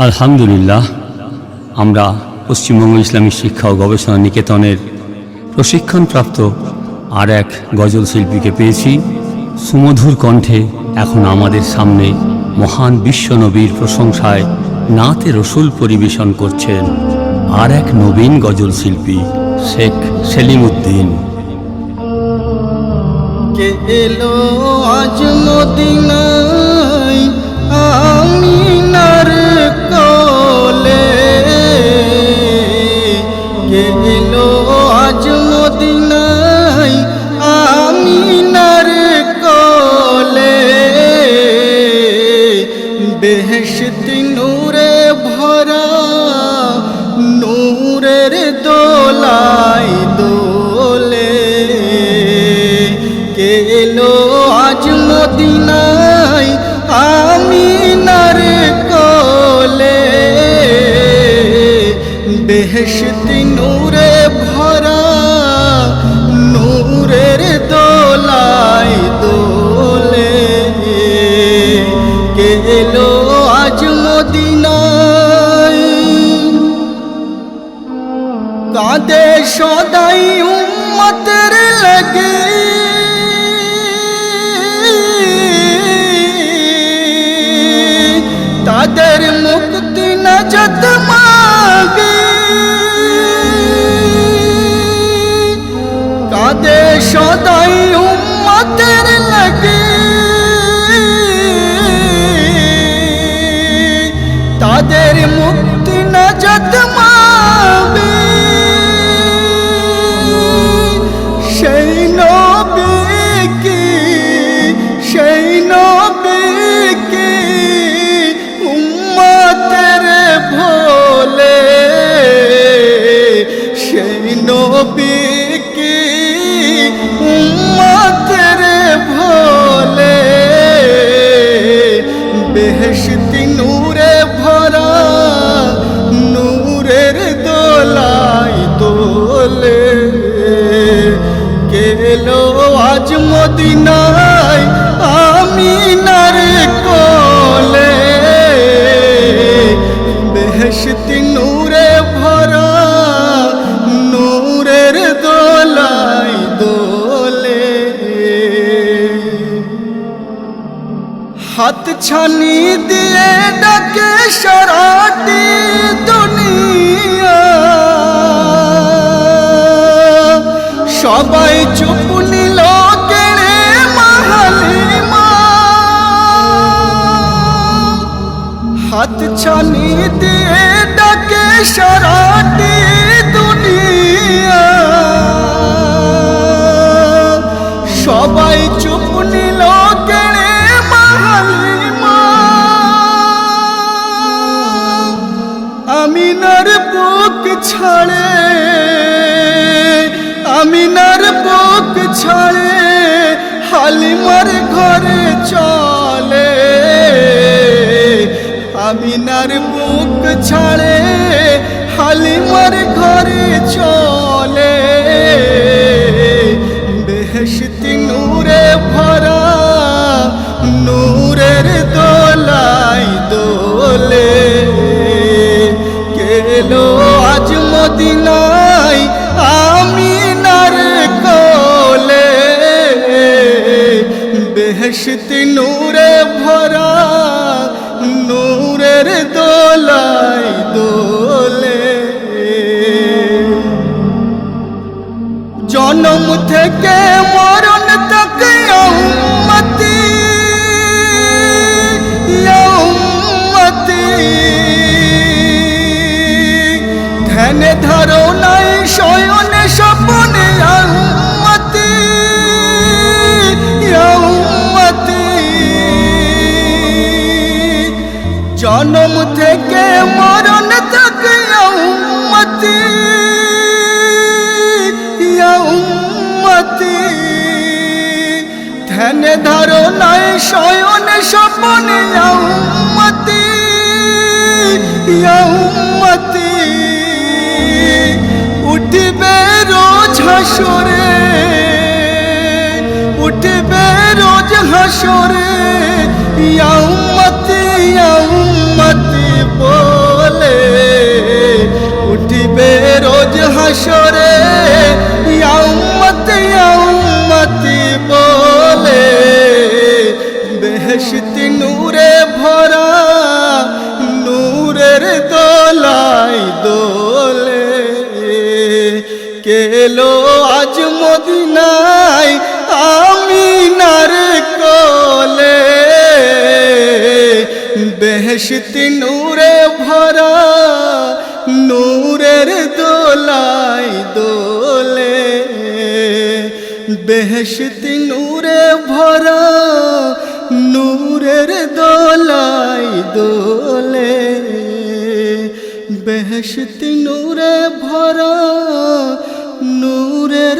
আলহামদুলিল্লাহ, আমরা পশ্চিমবঙ্গ ইসলামী শিক্ষা ও গবেষণা নিকেতনের প্রশিক্ষণপ্রাপ্ত আর এক গজল শিল্পীকে পেয়েছি। সুমধুর কণ্ঠে এখন আমাদের সামনে মহান বিশ্বনবীর প্রশংসায় নাতে রসুল পরিবেশন করছেন আর এক নবীন গজল শিল্পী শেখ সেলিম উদ্দিন। কে এলো আজ মদিনায় আমিনার কোলে, কে এলো আজ মদিনায় আমিনার কোলে, বেহেশতি নূরে ভরা নূরের দোলাই দোলে, কে এলো আজ মদিনায় আমিনার কোলে, বেহেশতি নূরে ভরা নূরের দোলাই দোলে, কে এলো আজ মদিনায়। কাঁদে সদাই উম্মতের লাগে, তাদের মুক্তি নাজাত মাগে, কাঁদে সদাই উম্মতের লাগে, তাদের মুক্তি নাজাত মাগে, সেই নবীকে সেই নবীকে উম্মতের ভোলে, সেই নবীকে উম্মতের ভোলে, বেহেশতি নূরে ভরা নূরের দোলাই দোলে, কে এলো আজ মদিনায় আমিনার কোলে, বেহেশতি নূরে ভরা নূরের দোলাই দোলে, হাত ছানি দিয়ে ডাকে সারাটি দুনিয়া, সবাই চুপ নিল কেড়ে মাহালিমা, হাত ছানি দিয়ে ডাকে সারাটি দুনিয়া, সবাই চুপ নিল কেড়ে মাহালিমা, আমিনার বুক ছাড়ে আমিনার বুক ছাড়ে হালিমার ঘরে চলে, আমিনার বুক ছাড়ে হালিমার ঘরে চলে, বেহেশতি নূরে ভরা নূরের দোলাই দোলে, কে এলো আজ মদিনায় আমিনার কোলে, বেহেশতি নূরে ভরা নূরের দোলাই দোলে, জন্ম থেকে মরণ তক উম্মতি উম্মতি, ধ্যানে ধারণায় শয়নে স্বপনে উম্মতি উম্মতি, জন্ম থেকে মরণ তক উম্মতি উম্মতি, ধ্যানে ধারণায় শয়নে স্বপনে উম্মতি উম্মতি, উঠবে রোজ হাসরে উঠবে রোজ হাসরে, ইয়া উম্মতি বল। হাসরে ইয়া উম্মতি বলে বেহেশতি নূরে ভরা নূরের দোলাই দোলে কেলো আজ মদিনায় আমিনার কোলে বেহেশতি নূরে ভরা নূরের দোলাই দোলে বেহেশতি নূরে ভরা নূরের দোলাই দোলে বেহেশতি নূরে ভরা নূরের